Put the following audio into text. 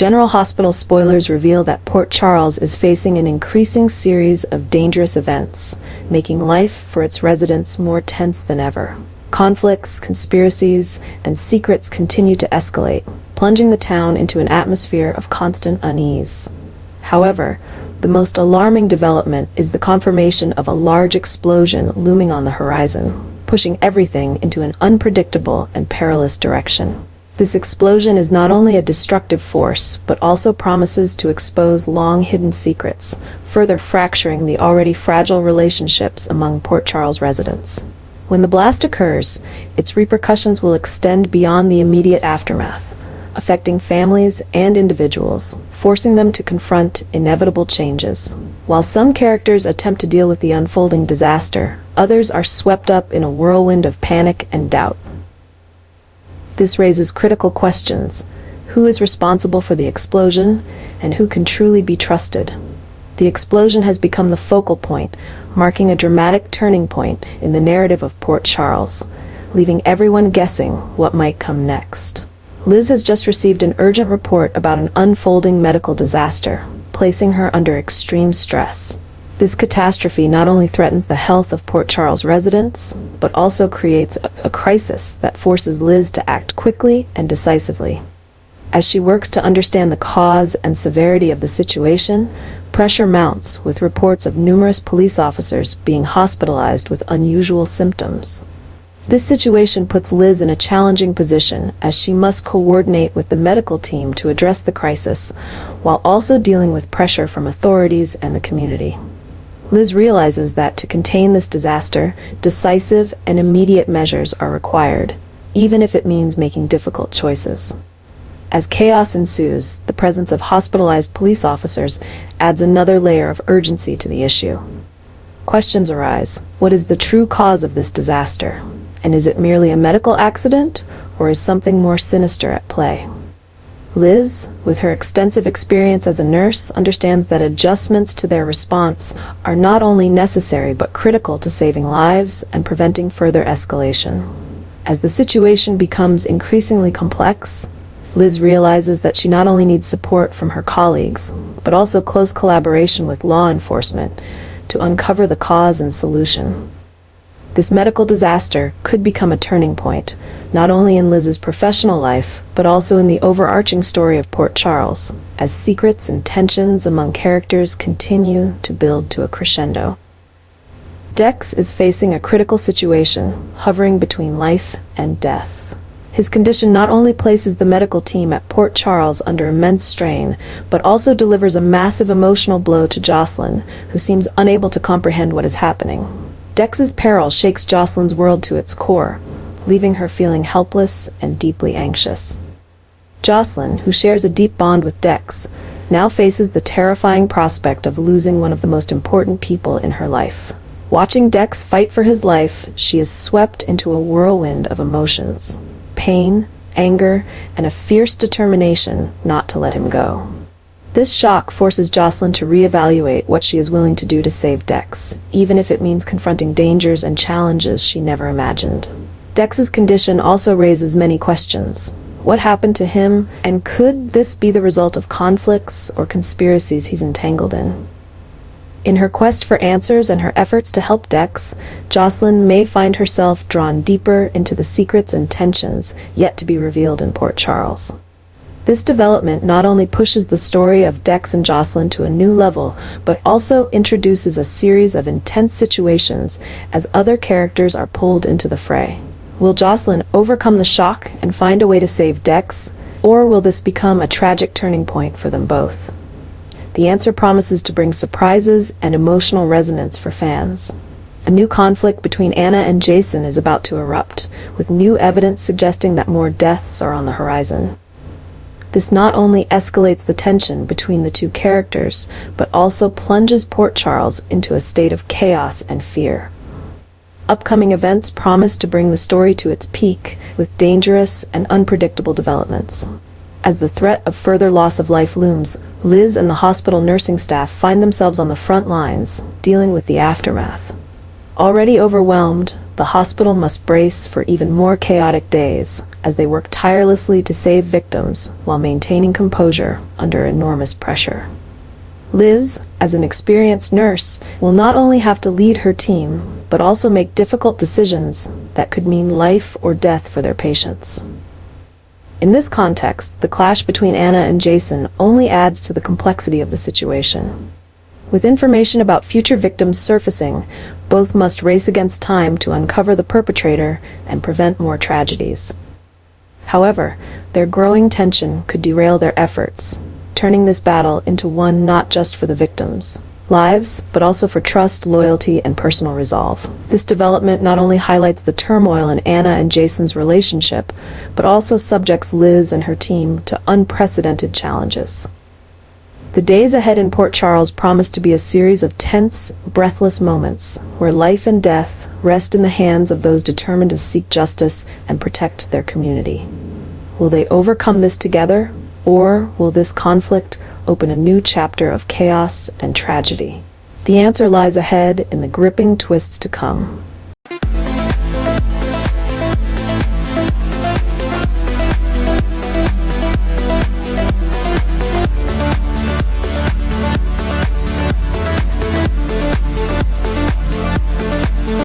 General Hospital spoilers reveal that Port Charles is facing an increasing series of dangerous events, making life for its residents more tense than ever. Conflicts, conspiracies, and secrets continue to escalate, plunging the town into an atmosphere of constant unease. However, the most alarming development is the confirmation of a large explosion looming on the horizon, pushing everything into an unpredictable and perilous direction. This explosion is not only a destructive force, but also promises to expose long-hidden secrets, further fracturing the already fragile relationships among Port Charles residents. When the blast occurs, its repercussions will extend beyond the immediate aftermath, affecting families and individuals, forcing them to confront inevitable changes. While some characters attempt to deal with the unfolding disaster, others are swept up in a whirlwind of panic and doubt. This raises critical questions. Who is responsible for the explosion, and who can truly be trusted? The explosion has become the focal point, marking a dramatic turning point in the narrative of Port Charles, leaving everyone guessing what might come next. Liz has just received an urgent report about an unfolding medical disaster, placing her under extreme stress. This catastrophe not only threatens the health of Port Charles residents, but also creates a crisis that forces Liz to act quickly and decisively. As she works to understand the cause and severity of the situation, pressure mounts, with reports of numerous police officers being hospitalized with unusual symptoms. This situation puts Liz in a challenging position, as she must coordinate with the medical team to address the crisis, while also dealing with pressure from authorities and the community. Liz realizes that to contain this disaster, decisive and immediate measures are required, even if it means making difficult choices. As chaos ensues, the presence of hospitalized police officers adds another layer of urgency to the issue. Questions arise. What is the true cause of this disaster? And is it merely a medical accident, or is something more sinister at play? Liz, with her extensive experience as a nurse, understands that adjustments to their response are not only necessary but critical to saving lives and preventing further escalation. As the situation becomes increasingly complex, Liz realizes that she not only needs support from her colleagues, but also close collaboration with law enforcement to uncover the cause and solution. This medical disaster could become a turning point, not only in Liz's professional life, but also in the overarching story of Port Charles, as secrets and tensions among characters continue to build to a crescendo. Dex is facing a critical situation, hovering between life and death. His condition not only places the medical team at Port Charles under immense strain, but also delivers a massive emotional blow to Jocelyn, who seems unable to comprehend what is happening. Dex's peril shakes Jocelyn's world to its core, leaving her feeling helpless and deeply anxious. Jocelyn, who shares a deep bond with Dex, now faces the terrifying prospect of losing one of the most important people in her life. Watching Dex fight for his life, she is swept into a whirlwind of emotions: pain, anger, and a fierce determination not to let him go. This shock forces Jocelyn to reevaluate what she is willing to do to save Dex, even if it means confronting dangers and challenges she never imagined. Dex's condition also raises many questions. What happened to him, and could this be the result of conflicts or conspiracies he's entangled in? In her quest for answers and her efforts to help Dex, Jocelyn may find herself drawn deeper into the secrets and tensions yet to be revealed in Port Charles. This development not only pushes the story of Dex and Jocelyn to a new level, but also introduces a series of intense situations as other characters are pulled into the fray. Will Jocelyn overcome the shock and find a way to save Dex, or will this become a tragic turning point for them both? The answer promises to bring surprises and emotional resonance for fans. A new conflict between Anna and Jason is about to erupt, with new evidence suggesting that more deaths are on the horizon. This not only escalates the tension between the two characters, but also plunges Port Charles into a state of chaos and fear. Upcoming events promise to bring the story to its peak, with dangerous and unpredictable developments. As the threat of further loss of life looms, Liz and the hospital nursing staff find themselves on the front lines, dealing with the aftermath. Already overwhelmed, the hospital must brace for even more chaotic days, as they work tirelessly to save victims while maintaining composure under enormous pressure. Liz, as an experienced nurse, will not only have to lead her team, but also make difficult decisions that could mean life or death for their patients. In this context, the clash between Anna and Jason only adds to the complexity of the situation. With information about future victims surfacing, both must race against time to uncover the perpetrator and prevent more tragedies. However, their growing tension could derail their efforts, turning this battle into one not just for the victims' lives, but also for trust, loyalty, and personal resolve. This development not only highlights the turmoil in Anna and Jason's relationship, but also subjects Liz and her team to unprecedented challenges. The days ahead in Port Charles promise to be a series of tense, breathless moments where life and death rest in the hands of those determined to seek justice and protect their community. Will they overcome this together, or will this conflict open a new chapter of chaos and tragedy? The answer lies ahead in the gripping twists to come.